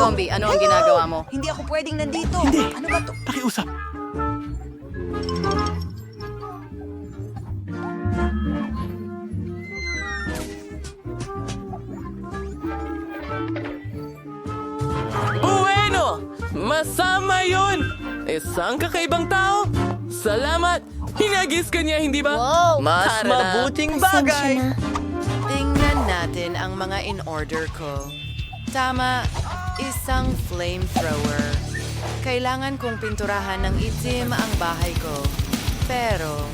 Zombie, ano ang ginagawa mo? Hindi ako pwedeng nandito. Hindi. Ano ba to? Pakiusap. Bueno! Masama yun! Isang kakaibang tao? Salamat! Hinagis ka niya, hindi ba? Wow! Mas Tara na. mabuting bagay! Tingnan natin ang mga in-order ko. Tama, isang flamethrower. Kailangan kong pinturahan ng itim ang bahay ko. Pero,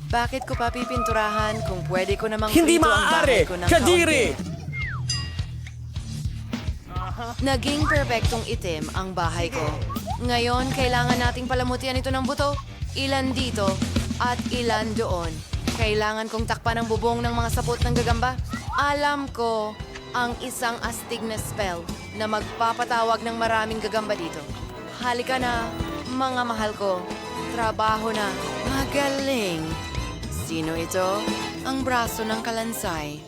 bakit ko pa pipinturahan kung pwede ko namang Hindi prito ang bahay maaari! ko ng Kadiri! kaunti? Naging perpektong itim ang bahay ko. Ngayon, kailangan nating palamutian ito ng buto. Ilan dito at ilan doon. Kailangan kong takpan ang bubong ng mga sapot ng gagamba. Alam ko ang isang astig na spell na magpapatawag ng maraming gagamba dito. Halika na, mga mahal ko. Trabaho na. Magaling. Sino ito? Ang braso ng kalansay.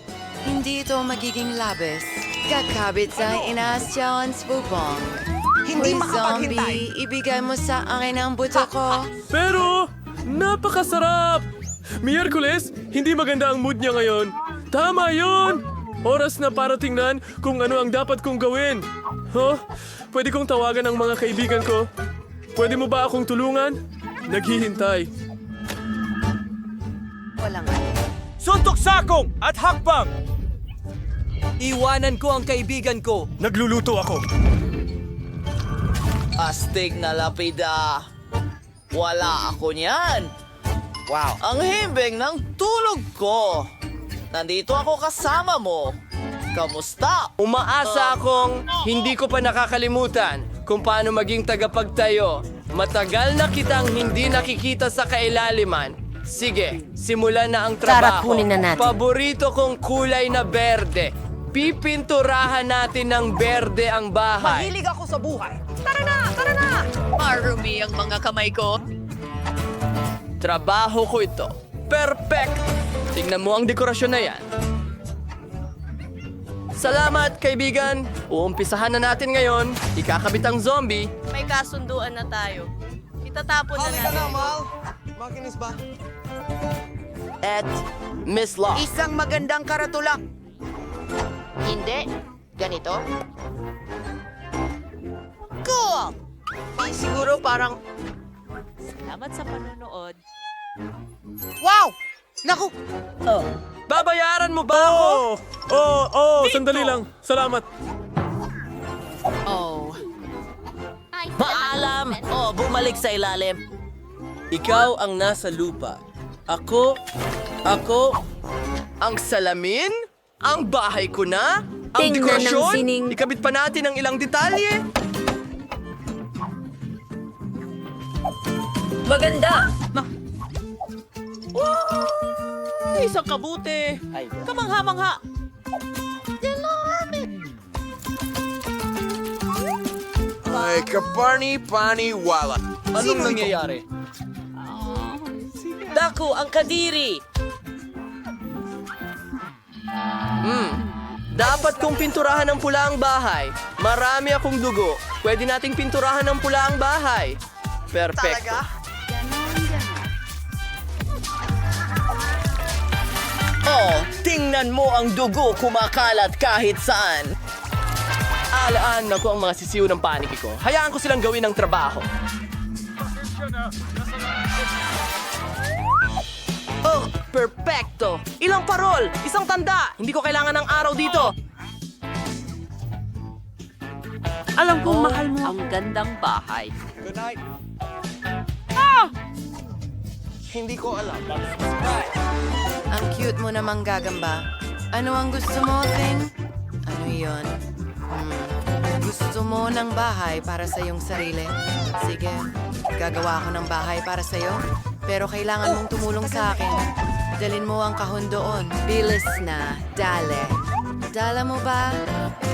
Hindi ito magiging labis. Kakabit sa Inas Jones bubong. Hindi Hoy, makapaghintay. zombie, ibigay mo sa akin ang buto ko. Pero, napakasarap! Miyerkules, hindi maganda ang mood niya ngayon. Tama yun! Oras na para tingnan kung ano ang dapat kong gawin. Huh? Pwede kong tawagan ang mga kaibigan ko. Pwede mo ba akong tulungan? Naghihintay. Walang Suntok sakong at hakbang! Iwanan ko ang kaibigan ko. Nagluluto ako. Astig na lapida. Wala ako niyan. Wow. Ang himbing ng tulog ko. Nandito ako kasama mo. Kamusta? Umaasa akong hindi ko pa nakakalimutan kung paano maging tagapagtayo. Matagal na kitang hindi nakikita sa kailaliman. Sige, simulan na ang trabaho. Kunin na natin. Paborito kong kulay na berde. Pipinturahan natin ng berde ang bahay. Mahilig ako sa buhay. Tara na! Tara na! marumi ang mga kamay ko. Trabaho ko ito. Perfect! Tingnan mo ang dekorasyon na yan. Salamat, kaibigan. Uumpisahan na natin ngayon. Ikakabit ang zombie. May kasunduan na tayo. Itatapon na natin. Makinis ba? At Miss Law. Isang magandang karatula. Hindi. Ganito? Cool! Siguro parang... Salamat sa panonood. Wow! Naku! Babayaran mo ba ako? Sandali lang. Salamat. Oh, Paalam! Oh, bumalik sa ilalim. Ikaw ang nasa lupa. Ako, ang salamin? Ang bahay ko na? Ang Tingnan ng dekorasyon? sining. Ikabit pa natin ang ilang detalye? Maganda! Isang kabuti. Kamangha-mangha! Ay, kaparni-pani-wala. Anong nangyayari? Daku, ang kadiri! Dapat kong pinturahan ng pula ang bahay. Marami akong dugo. Pwede nating pinturahan ng pula ang bahay. Perfecto. Oh, tingnan mo ang dugo kumakalat kahit saan. Alaan na ko ang mga sisiw ng paniki ko. Hayaan ko silang gawin ang trabaho. Oh, perfecto! Ilang parol! Isang tanda! Hindi ko kailangan ng araw dito! Alam kong mahal mo. Ang gandang bahay. Good night. Hindi ko alam. ang cute mo namang gagamba. Ano ang gusto mo, Thing? Ano yon? Gusto mo ng bahay para sa iyong sarili? Sige, gagawa ako ng bahay para sa iyo. Pero kailangan mong tumulong sa akin. Dalin mo ang kahon doon. Bilis na. Dale. Dala mo ba?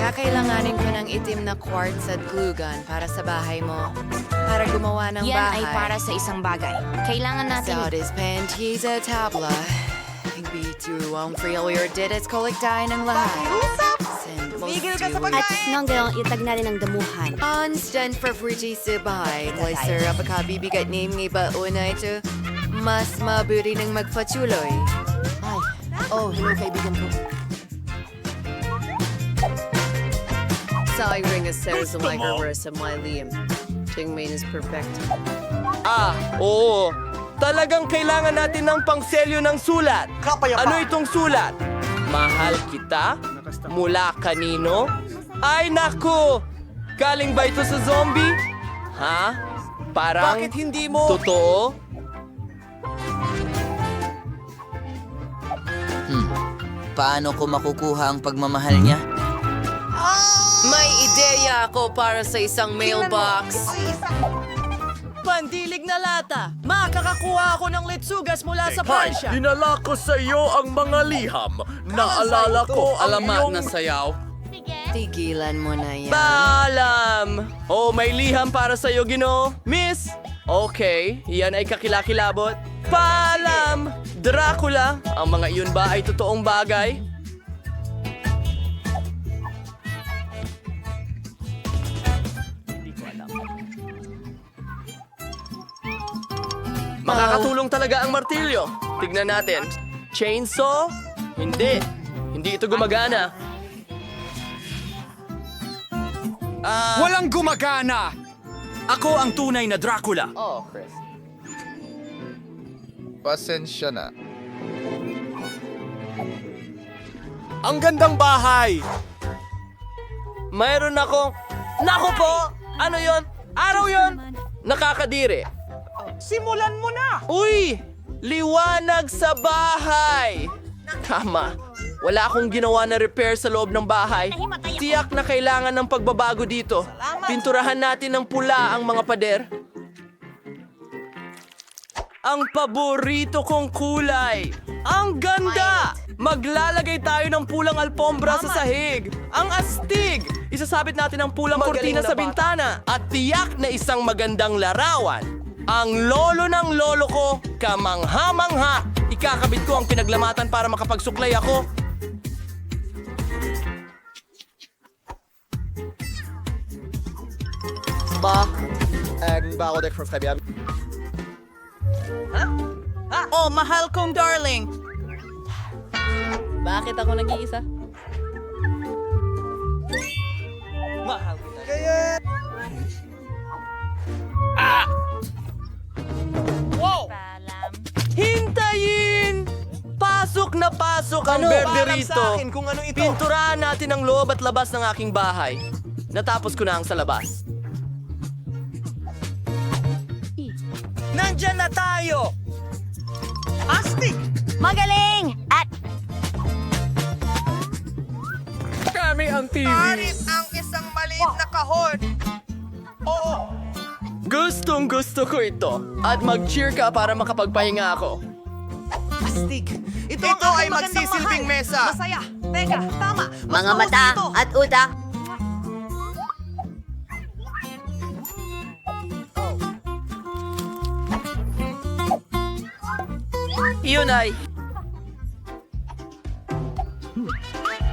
Kakailanganin ko ng itim na quartz at glue gun para sa bahay mo. Para gumawa ng Yan bahay. ay para sa isang bagay. Kailangan natin... Sa panties at tabla. Hindi tuwang freeware did at koliktahin ng lahat. Tumigil ka sa At pagkain! nang gayong itag na rin ang damuhan. Constant favorite sa bahay. May sarap pagkabibigat name ng iba una ito. Mas mabuti ng magpatuloy. Ay, hello kaibigan ko. Sa ring a series of microverse sa my liam. Tingmain is perfect. Oo. Talagang kailangan natin ng pangselyo ng sulat. Ano itong sulat? Mahal kita? Mula kanino? Ay naku! Galing ba ito sa zombie? Ha? Parang... Bakit hindi mo? Totoo? Paano ko makukuha ang pagmamahal niya? May ideya ako para sa isang mailbox. Pandilig na lata! Makakakuha ako ng litsugas mula sa Pransya! Dinala ko sa iyo ang mga liham. Naalala ko ang Alamat iyong... na sayaw. Tigilan mo na yan. Paalam! Oh, may liham para sa'yo, Ginoo. Miss! Okay, yan ay kakilakilabot. Paalam! Dracula! Ang mga iyon ba ay totoong bagay? Makakatulong talaga ang martilyo. Tignan natin. Chainsaw? Hindi. Hindi ito gumagana. Walang gumagana! Ako ang tunay na Dracula. Oh, Chris. Pasensya na. Ang gandang bahay! Mayroon akong... Naku po! Ano yon? Araw yon? Nakakadiri. Simulan mo na! Uy! Liwanag sa bahay! Tama. Wala akong ginawa na repair sa loob ng bahay. Tiyak na kailangan ng pagbabago dito. Pinturahan natin ng pula ang mga pader. Ang paborito kong kulay. Ang ganda! Maglalagay tayo ng pulang alpombra sa sahig. Ang astig! Isasabit natin ang pulang kortina sa bintana. At tiyak na isang magandang larawan. Ang lolo ng lolo ko, kamangha-mangha. Ikakabit ko ang pinaglamatan para makapagsuklay ako. Oh, mahal kong darling! Bakit ako nag-iisa? Mahal. Hintayin! Pasok na pasok ang berde Paalam rito. sa akin kung ano ito. Pinturahan natin ang loob at labas ng aking bahay. Natapos ko na ang sa labas. Nandyan na tayo! Astig! Magaling! At Kami ang TV. ang isang maliit na kahon! Oo! Gustong gusto ko ito. At mag-cheer ka para makapagpahinga ako. Astig! Ito ay magsisilbing mesa! Masaya! Teka, tama! Mas mga mahusay mata ito. at utak. Iyon ay,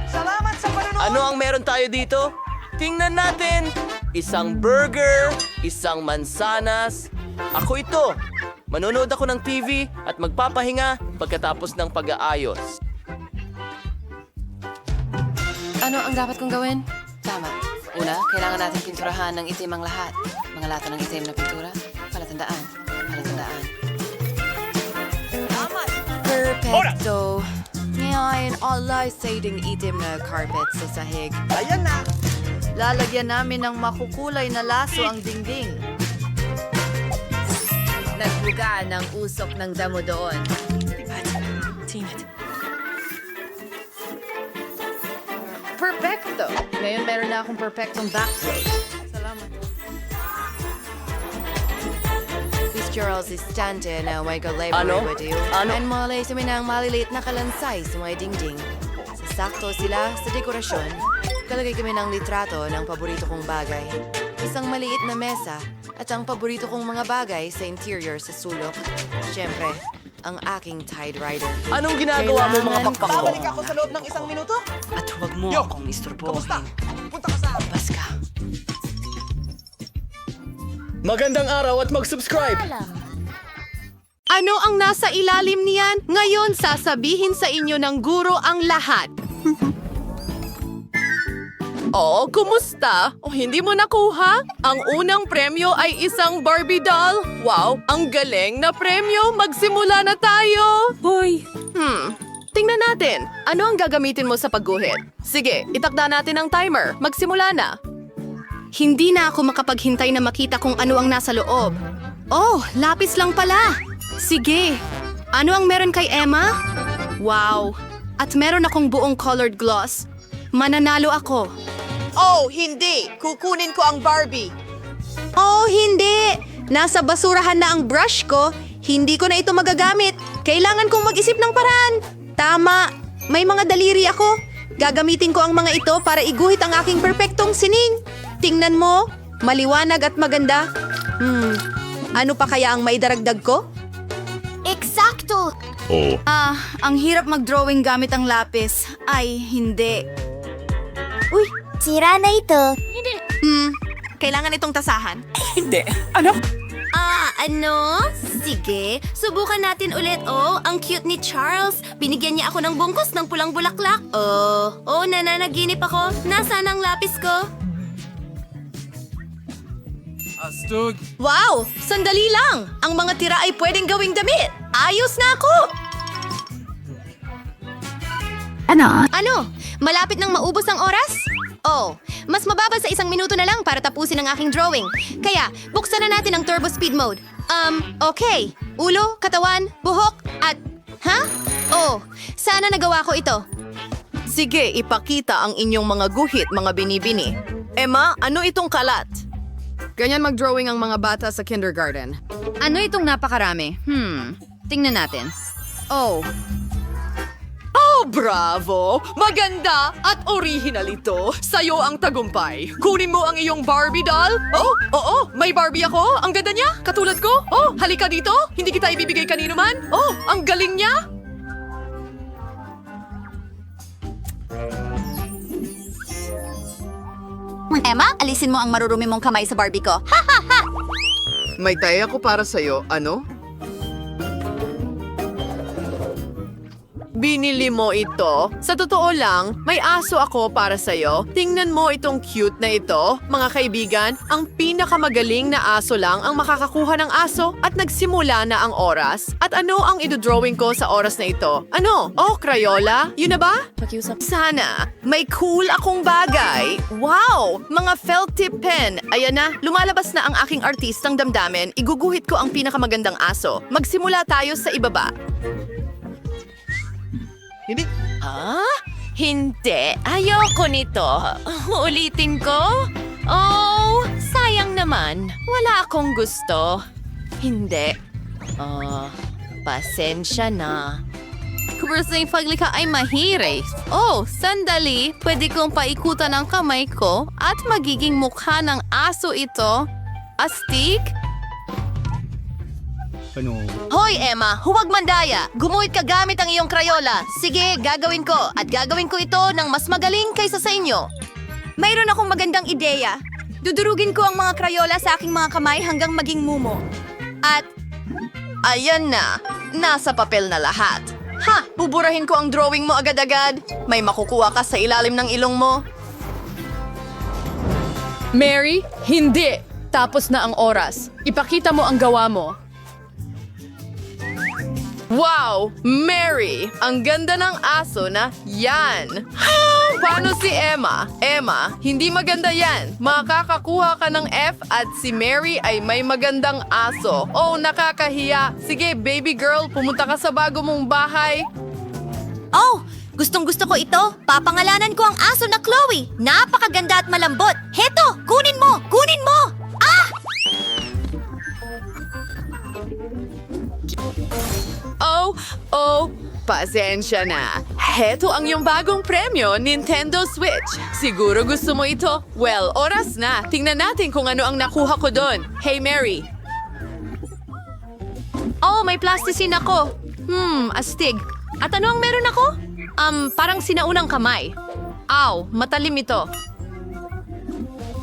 Salamat sa panonood! ano ang meron tayo dito? Tingnan natin. Isang burger, isang mansanas. Ako ito. Manonood ako ng TV at magpapahinga pagkatapos ng pag-aayos. Ano ang dapat kong gawin? Tama. Una, kailangan natin pinturahan ng itim ang lahat. Mga lata ng itim na pintura. Palatandaan. Palatandaan. Perfecto. Ngayon, alay siding itim na carpet sa sahig. Ayan na! Lalagyan namin ng makukulay na laso ang dingding. Nagbuga ng usok ng damo doon. Perfecto! Ngayon meron na akong perfectong backflip. Salamat. Miss Charles is stante na may galay Ano? bariwadiw. Ano? And malay sa minang maliliit na kalansay sa mga dingding. Sasakto sila sa dekorasyon. Kalagay kami ng litrato ng paborito kong bagay. Isang maliit na mesa at ang paborito kong mga bagay sa interior sa sulok. Siyempre, ang aking Tide Rider. Anong ginagawa mo mga Kailangan pakpak ko? Babalik ako sa loob ng 1 minuto. At huwag mo Yo, akong istorbohin. Kamusta? Punta ka sa akin. Bas ka. Magandang araw at mag-subscribe! Ano ang nasa ilalim niyan? Ngayon sasabihin sa inyo ng guro ang lahat. Oh, kumusta? Oh, hindi mo nakuha? Ang unang premyo ay isang Barbie doll. Wow, ang galing na premyo. Magsimula na tayo. Hoy! Tingnan natin. Ano ang gagamitin mo sa pagguhit? Sige, itakda natin ang timer. Magsimula na. Hindi na ako makapaghintay na makita kung ano ang nasa loob. Oh, lapis lang pala. Sige. Ano ang meron kay Emma? Wow. At meron akong buong colored gloss. Mananalo ako. Oh, hindi! Kukunin ko ang Barbie. Oh, hindi! Nasa basurahan na ang brush ko. Hindi ko na ito magagamit. Kailangan kong mag-isip ng paraan. Tama. May mga daliri ako. Gagamitin ko ang mga ito para iguhit ang aking perpektong sining. Tingnan mo. Maliwanag at maganda. Ano pa kaya ang maidaragdag ko? Eksakto! Ang hirap mag-drawing gamit ang lapis. Ay, hindi. Uy, sira na ito. Kailangan itong tasahan. Hindi. Ano? Ano? Sige, subukan natin ulit. Oh, ang cute ni Charles. Binigyan niya ako ng bungkus ng pulang bulaklak. Oh, nananaginip ako. Nasaan ang lapis ko? Astug. Wow! Sandali lang! Ang mga tira ay pwedeng gawing damit. Ayos na ako! Ano? Malapit nang maubos ang oras? Oh, mas mababa sa 1 minuto na lang para tapusin ang aking drawing. Kaya, buksan na natin ang turbo speed mode. Okay. Ulo, katawan, buhok, at... Ha? Oh, sana nagawa ko ito. Sige, ipakita ang inyong mga guhit, mga binibini. Emma, ano itong kalat? Ganyan mag-drawing ang mga bata sa kindergarten. Ano itong napakarami? Tingnan natin. Oh, Oh, bravo! Maganda at original ito. Sa'yo ang tagumpay. Kunin mo ang iyong Barbie doll. Oh, oo, may Barbie ako. Ang ganda niya, katulad ko. Oh, halika dito. Hindi kita ibibigay kanino man. Oh, ang galing niya. Emma, alisin mo ang marurumi mong kamay sa Barbie ko. May tayo ako para sa'yo. Ano? Binili mo ito? Sa totoo lang, may aso ako para sa'yo. Tingnan mo itong cute na ito. Mga kaibigan, ang pinakamagaling na aso lang ang makakakuha ng aso at nagsimula na ang oras. At ano ang idodrawing ko sa oras na ito? Ano? Oh, Crayola? Yun na ba? Sana. May cool akong bagay. Wow! Mga felt tip pen. Ayan na, lumalabas na ang aking artistang damdamin. Iguguhit ko ang pinakamagandang aso. Magsimula tayo sa ibaba. Hindi. Hindi. Ayoko nito. Ulitin ko? Oh, sayang naman. Wala akong gusto. Hindi. Pasensya na. Kasi yung paglikha ay mahirap. Oh, sandali. Pwede kong paikutan ang kamay ko at magiging mukha ng aso ito. Astig? Hoy, Emma, huwag mandaya. Gumuhit ka gamit ang iyong Crayola. Sige, gagawin ko. At gagawin ko ito ng mas magaling kaysa sa inyo. Mayroon akong magandang ideya. Dudurugin ko ang mga Crayola sa aking mga kamay hanggang maging mumo. At, Ayan na. Nasa papel na lahat. Ha! Buburahin ko ang drawing mo agad-agad. May makukuha ka sa ilalim ng ilong mo. Mary, hindi. Tapos na ang oras. Ipakita mo ang gawa mo. Wow! Mary! Ang ganda ng aso na yan! Paano si Emma? Emma, hindi maganda yan. Makakakuha ka ng F at si Mary ay may magandang aso. Oh, nakakahiya. Sige, baby girl, pumunta ka sa bago mong bahay. oh, gustong-gusto ko ito. Papangalanan ko ang aso na Chloe. Napakaganda at malambot. Heto, kunin mo! Kunin mo! Oh, pasensya na. Heto ang iyong bagong premyo, Nintendo Switch. Siguro gusto mo ito. Well, oras na. Tingnan natin kung ano ang nakuha ko doon. Hey, Mary. Oh, may plasticine ako. Astig. At ano ang meron ako? Parang sinaunang kamay. Aw, matalim ito.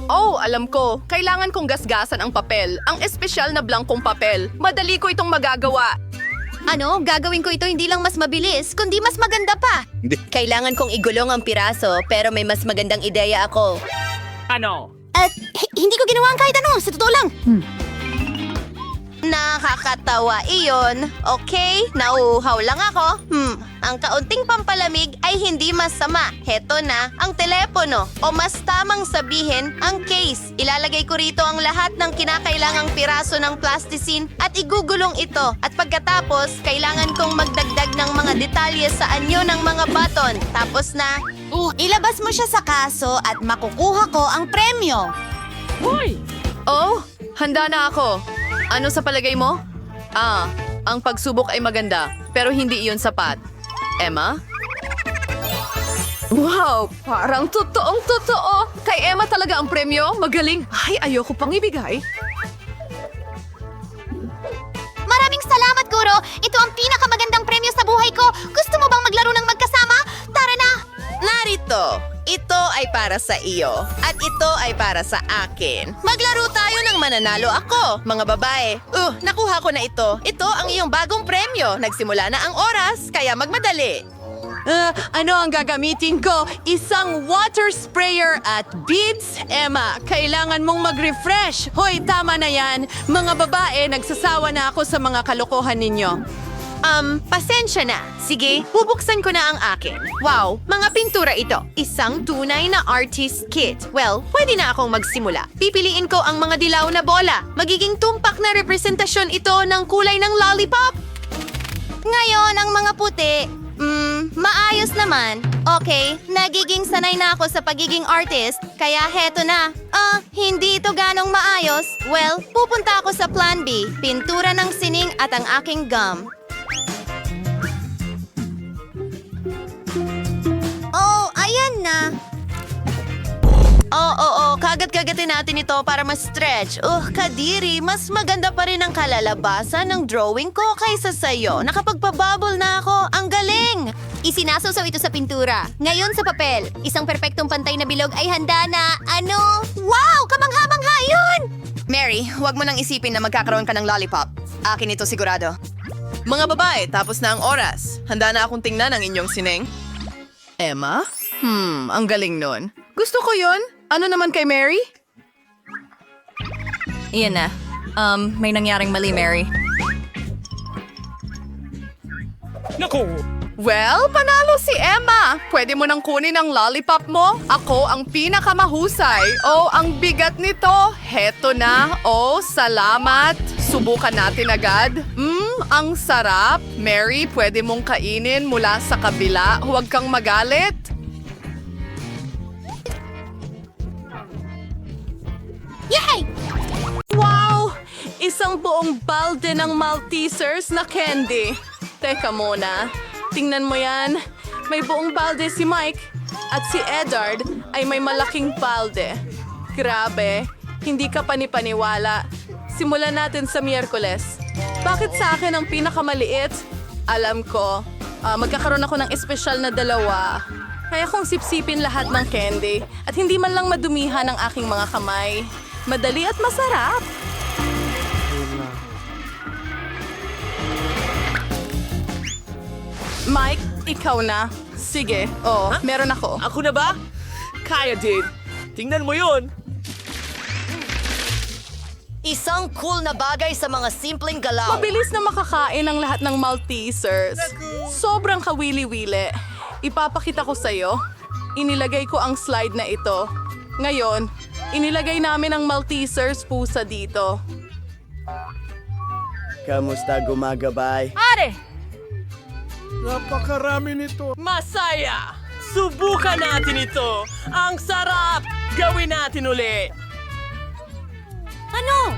Oh, alam ko. Kailangan kong gasgasan ang papel. Ang espesyal na blankong papel. Madali ko itong magagawa. Ano, gagawin ko ito hindi lang mas mabilis, kundi mas maganda pa. Kailangan kong igulong ang piraso, pero may mas magandang ideya ako. Ano? At hindi ko ginawa ang kahit ano, sa totoo lang. Nakakatawa iyon. Okay, nauuhaw lang ako. Ang kaunting pampalamig ay hindi masama. Heto na, ang telepono. O mas tamang sabihin, ang case. Ilalagay ko rito ang lahat ng kinakailangang piraso ng plasticine at igugulong ito. At pagkatapos, kailangan kong magdagdag ng mga detalye sa anyo ng mga button. Tapos na, ilabas mo siya sa kaso at makukuha ko ang premyo. Oh, handa na ako. Ano sa palagay mo? Ang pagsubok ay maganda, pero hindi iyon sapat. Emma? Wow, parang totoong-totoo. Kay Emma talaga ang premyo. Magaling. Ay, ayoko pang ibigay. Maraming salamat, Guro! Ito ang pinakamagandang premyo sa buhay ko! Gusto mo bang maglaro ng magkasama? Tara na! Narito, ito ay para sa iyo at ito ay para sa akin. Maglaro tayo ng mananalo ako, mga babae. Nakuha ko na ito. Ito ang iyong bagong premyo. Nagsimula na ang oras, kaya magmadali. Ano ang gagamitin ko? Isang water sprayer at beads? Emma, kailangan mong mag-refresh. Hoy, tama na yan. Mga babae, nagsasawa na ako sa mga kalokohan ninyo. Pasensya na. Sige, bubuksan ko na ang akin. Wow, mga pintura ito. Isang tunay na artist kit. Well, pwede na akong magsimula. Pipiliin ko ang mga dilaw na bola. Magiging tumpak na representasyon ito ng kulay ng lollipop. Ngayon, ang mga puti, maayos naman. Okay, nagiging sanay na ako sa pagiging artist, kaya heto na. Hindi ito ganong maayos. Well, pupunta ako sa Plan B, pintura ng sining at ang aking gum. Oh, ayan na. Kagat-kagatin natin ito para ma-stretch. Kadiri, mas maganda pa rin ang kalalabasan ng drawing ko kaysa sa'yo. Nakapagpabubble na ako. Ang galing! Isinasusaw ito sa pintura. Ngayon sa papel. Isang perpektong pantay na bilog ay handa na, Wow! Kamangha-mangha yun! Mary, huwag mo nang isipin na magkakaroon ka ng lollipop. Akin ito sigurado. Mga babae, tapos na ang oras. Handa na akong tingnan ang inyong sineng. Emma? Ang galing nun. Gusto ko yon. Ano naman kay Mary? Iyan na. May nangyaring mali, Mary. Well, panalo si Emma. Pwede mo nang kunin ang lollipop mo. Ako ang pinakamahusay. Oh, ang bigat nito. Heto na. Oh, salamat. Subukan natin agad. Ang sarap. Mary, pwede mong kainin mula sa kabila. Huwag kang magalit. Yay! Wow! Isang buong balde ng Maltesers na candy. Teka muna. Tingnan mo yan. May buong balde si Mike. At si Edward ay may malaking balde. Grabe. Hindi ka panipaniwala. Simulan natin sa Miyerkules. Bakit sa akin ang pinakamaliit? Alam ko. Magkakaroon ako ng espesyal na 2. Kaya kong sipsipin lahat ng candy. At hindi man lang madumihan ang aking mga kamay. Madali at masarap. Mike, ikaw na. Sige, meron ako. Ako na ba? Kaya din. Tingnan mo yun. Isang cool na bagay sa mga simpleng galaw. Mabilis na makakain ang lahat ng Maltesers. Sobrang kawili-wili. Ipapakita ko sa'yo. Inilagay ko ang slide na ito. Ngayon, inilagay namin ang Maltesers pusa dito. Kamusta gumagabay? Pare! Napakarami nito. Masaya! Subukan natin ito! Ang sarap! Gawin natin uli! Ano?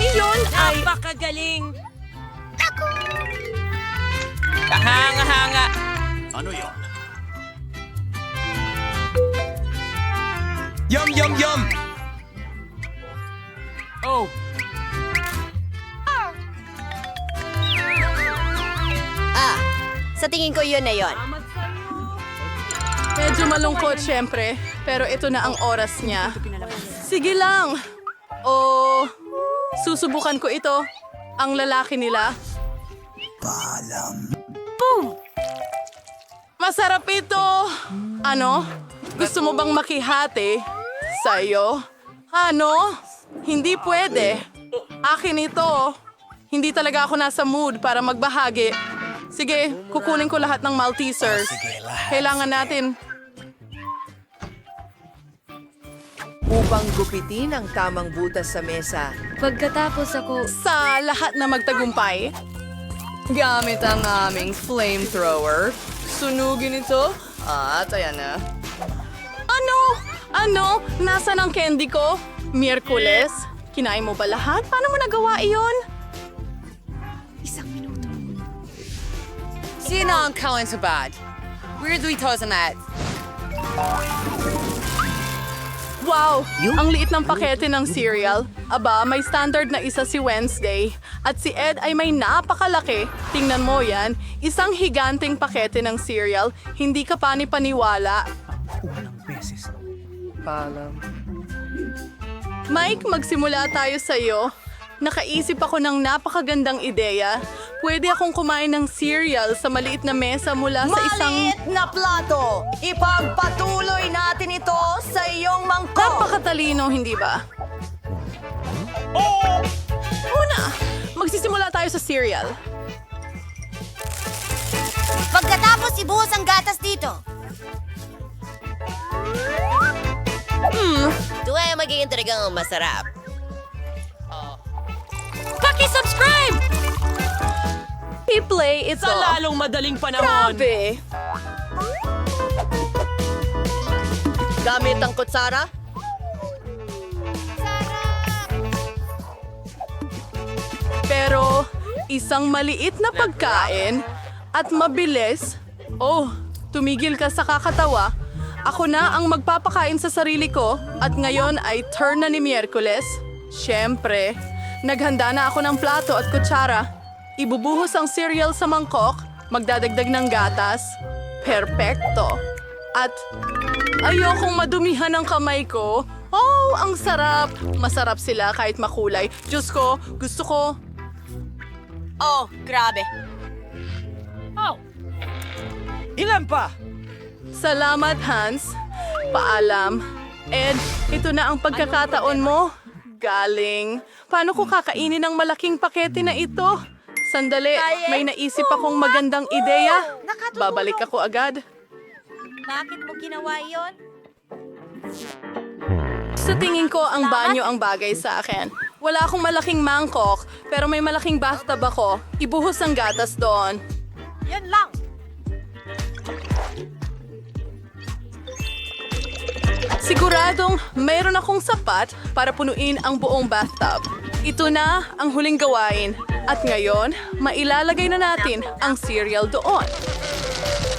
Iyon ay... Napakagaling! Kahanga-hanga! Ano yon? Yum, yum, yum! Oh, Sa tingin ko yun na yun. Medyo malungkot syempre, pero ito na ang oras niya. Sige lang. O, susubukan ko ito. Ang lalaki nila. Boom! Masarap ito! Ano? Gusto mo bang makihati? Sa'yo? Ano? Hindi pwede. Akin ito. Hindi talaga ako nasa mood para magbahagi. Sige, kukunin ko lahat ng Maltesers. Kailangan natin. Upang gupitin ang tamang butas sa mesa. Pagkatapos ako... Sa lahat na magtagumpay, gamit ang aming flamethrower. Sunugin ito. At ayan na. Ano? Ano? Nasaan ang candy ko? Miyerkules? Kinain mo ba lahat? Paano mo nagawa iyon? Sino ang kawan sa bad? Weirdly tosa that. Wow! Ang liit ng pakete ng cereal. Aba, may standard na isa si Wednesday. At si Ed ay may napakalaki. Tingnan mo yan. Isang higanting pakete ng cereal. Hindi ka pani-paniwala. Mike, magsimula tayo sa'yo. Nakaisip ako ng napakagandang ideya. Pwede akong kumain ng cereal sa maliit na mesa mula sa isang... Maliit na plato! Ipagpatuloy natin ito sa iyong mangkok! Napakatalino, hindi ba? Una, magsisimula tayo sa cereal. Pagkatapos ibuhos ang gatas dito. Ito ay magiging talagang masarap. Paki-subscribe! I-play ito. Sa lalong madaling panahon. Grabe! Gamit ang kutsara? Pero isang maliit na pagkain at mabilis. Oh, tumigil ka sa kakatawa. Ako na ang magpapakain sa sarili ko at ngayon ay turn na ni Miyerkules. Siyempre, naghanda na ako ng plato at kutsara. Ibubuhos ang cereal sa mangkok, magdadagdag ng gatas. Perpekto. At ayokong madumihan ang kamay ko. Oh, ang sarap! Masarap sila kahit makulay. Diyos ko, gusto ko. Oh, grabe. Ilan pa? Salamat, Hans. Paalam. Ed, ito na ang pagkakataon mo. Galing. Paano ko kakainin ang malaking pakete na ito? Sandali, may naisip akong magandang ideya. Babalik ako agad. Bakit mo ginawa yon? Sa tingin ko, ang banyo ang bagay sa akin. Wala akong malaking mangkok, pero may malaking bathtub ako. Ibuhos ang gatas doon. Yan lang. Siguradong mayroon akong sapat para punuin ang buong bathtub. Ito na ang huling gawain. At ngayon, mailalagay na natin ang cereal doon.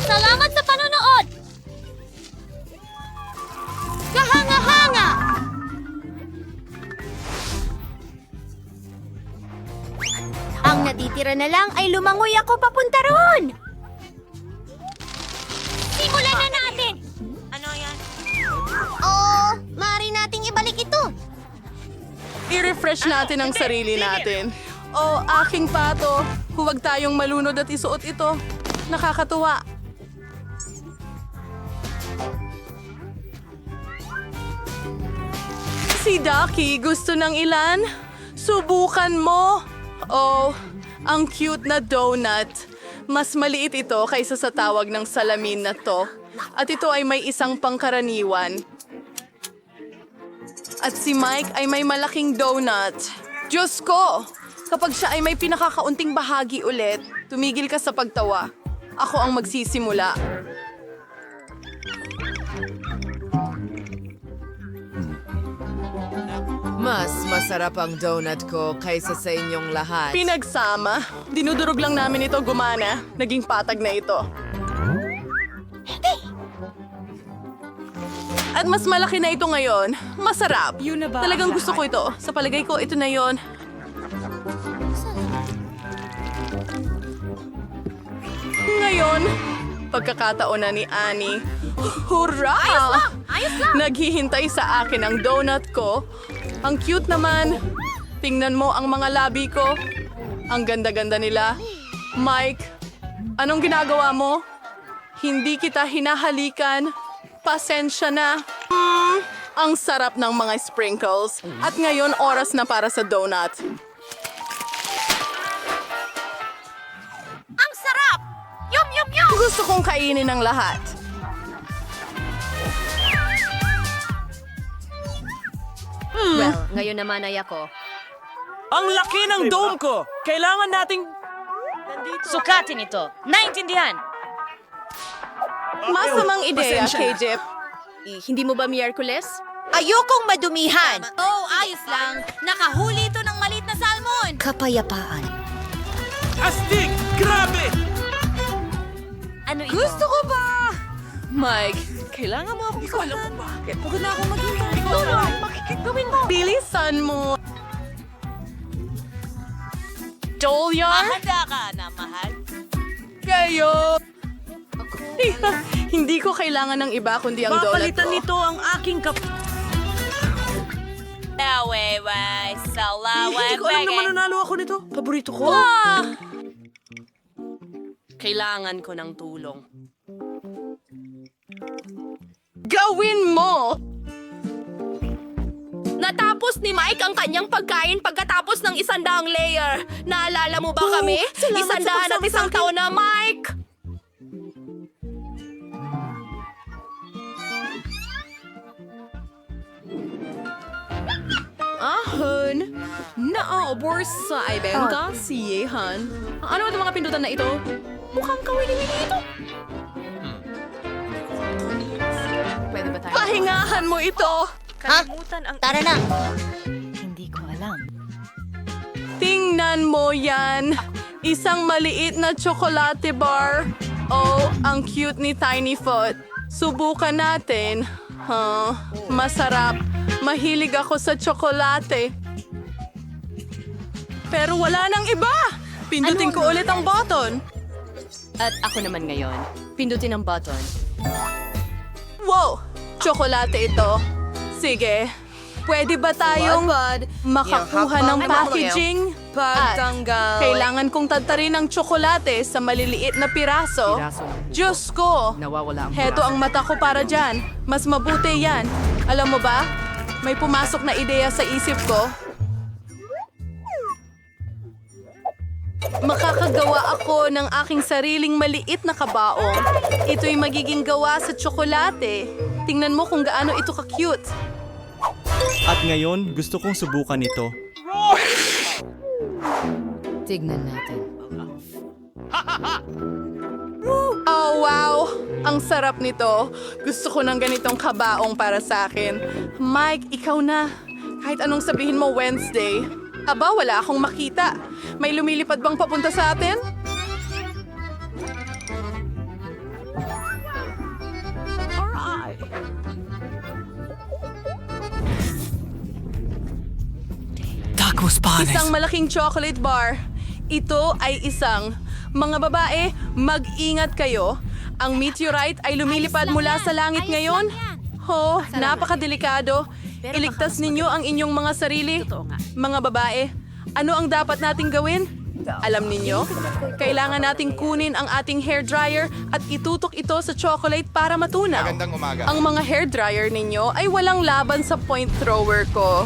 Salamat sa panonood! Kahanga-hanga! Ang natitira na lang ay lumangoy ako papunta roon! Simulan na natin! Ano yan? Oh, maaari nating ibalik ito. I-refresh natin ang sarili natin. Oh, aking pato, huwag tayong malunod at isuot ito. Nakakatuwa. Si Ducky gusto ng ilan? Subukan mo. Oh, ang cute na donut. Mas maliit ito kaysa sa tawag ng salamin na to. At ito ay may isang pangkaraniwan. At si Mike ay may malaking donut. Diyos ko! Kapag siya ay may pinakakaunting bahagi ulit, tumigil ka sa pagtawa. Ako ang magsisimula. Mas masarap ang donut ko kaysa sa inyong lahat. Pinagsama. Dinudurog lang namin ito gumana. Naging patag na ito. At mas malaki na ito ngayon. Masarap. Talagang gusto ko ito. Sa palagay ko, ito na yon. ngayon, pagkakataon na ni Annie. Hurra! Ayos lang! Naghihintay sa akin ang donut ko. Ang cute naman. Tingnan mo ang mga labi ko. Ang ganda-ganda nila. Mike, anong ginagawa mo? Hindi kita hinahalikan. Pasensya na. Ang sarap ng mga sprinkles. At ngayon, oras na para sa donut. Ang sarap! Yum, yum, yum! Gusto kong kainin ang lahat. Well, ngayon naman ay ako. Ang laki ng dome ko! Kailangan nating... Sukatin ito. Naintindihan? Masamang ideya, KJ. Hindi mo ba Miyerkules? Ayokong madumihan! Oh, ayos lang. Nakahuli ito ng maliit na salmon. Kapayapaan. Astig! Grabe! Ano ito? Gusto ko ba? Mike, kailangan mo akong kalan. Pagod na akong maghintay. Tulong, makikigawin mo. Bilisan mo. Dolyar? Handa ka na, mahal. Kayo! Hindi ko kailangan ng iba kundi ang donut ko. nito ang aking Away, salaway, Hindi ko alam na mananalo ako nito. Paborito ko. Kailangan ko ng tulong. Gawin mo! Natapos ni Mike ang kanyang pagkain pagkatapos ng 100 layer. Naalala mo ba kami? salamat sa 100 at 1 taon na, Mike! Ahon, naaobor sa ibengka si Yehan. Ano ang mga pindutan na ito? Mukhang kawili-wili ito. Pwede ba tayo? Pahingahan mo ito! Tara na! Tingnan mo yan! Isang maliit na tsokolate bar. Oh, ang cute ni Tiny Foot. Subukan natin. Masarap. Mahilig ako sa tsokolate. Pero wala nang iba! Pindutin ko ulit ang button. At ako naman ngayon. Pindutin ang button. Wow! Tsokolate ito. Sige. Pwede ba tayong makakuha ng packaging? At kailangan kong tadtarin ang tsokolate sa maliliit na piraso. Diyos ko! Heto ang mata ko para dyan. Mas mabuti yan. Alam mo ba? May pumasok na ideya sa isip ko. Makakagawa ako ng aking sariling maliit na kabaong. Ito'y magiging gawa sa tsokolate. Tingnan mo kung gaano ito ka-cute. At ngayon, gusto kong subukan ito. Tignan natin. Oh, wow! Ang sarap nito. Gusto ko ng ganitong kabaong para sa akin. Mike, ikaw na. Kahit anong sabihin mo Wednesday. Aba, wala akong makita. May lumilipad bang papunta sa atin? Isang malaking chocolate bar. Ito ay isang. Mga babae, mag-ingat kayo. Ang meteorite ay lumilipad mula sa langit ngayon. Napakadelikado. Iligtas ninyo ang inyong mga sarili. Mga babae, ano ang dapat nating gawin? Alam ninyo, kailangan nating kunin ang ating hairdryer at itutok ito sa chocolate para matunaw. Ang mga hairdryer ninyo ay walang laban sa point thrower ko.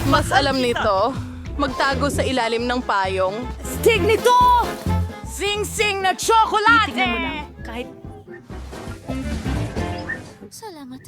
Mas alam nito, magtago sa ilalim ng payong. Stig nito! Sing-sing na tsokolate! Kahit... Salamat.